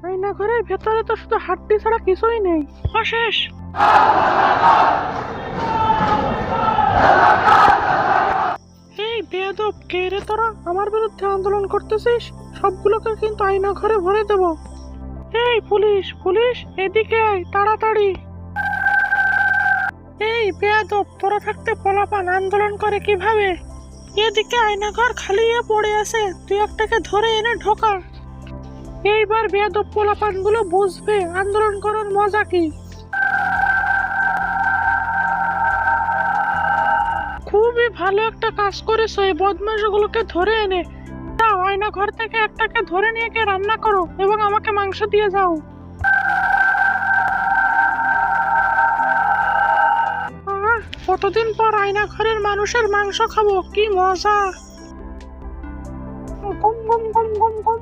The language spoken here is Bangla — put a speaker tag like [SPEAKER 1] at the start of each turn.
[SPEAKER 1] আয়না ঘরের ভেতরে তো শুধু হাড্ডি ছাড়া কিছুই নেই। অশেষ। এই বেয়াদব, কে রে তোরা? আমার বিরুদ্ধে আন্দোলন করতেছিস? সবগুলোকে কিন্তু আয়না ঘরে ভরে দেব। এই পুলিশ, পুলিশ, এদিকে আয় তাড়াতাড়ি। এই বেয়াদব, তোরা থাকতে পোলাপান আন্দোলন করে কিভাবে? এদিকে আয়নাঘর খালি হয়ে পড়ে আছে, তুই একটাকে ধরে এনে ঢোকা। এইবার বেয়াদব পোলাপান গুলো বুঝবে আন্দোলন করার মজা কি। খুবই ভালো একটা কাজ করেছো, এই বদমাশগুলোকে ধরে এনে দাও। আয়না ঘর থেকে একটাকে ধরে নিয়ে গিয়ে রান্না করো এবং আমাকে মাংস দিয়ে যাও। কতদিন পর আয়না ঘরের মানুষের মাংস খাবো, কি মজা। গম গম গম গম গম।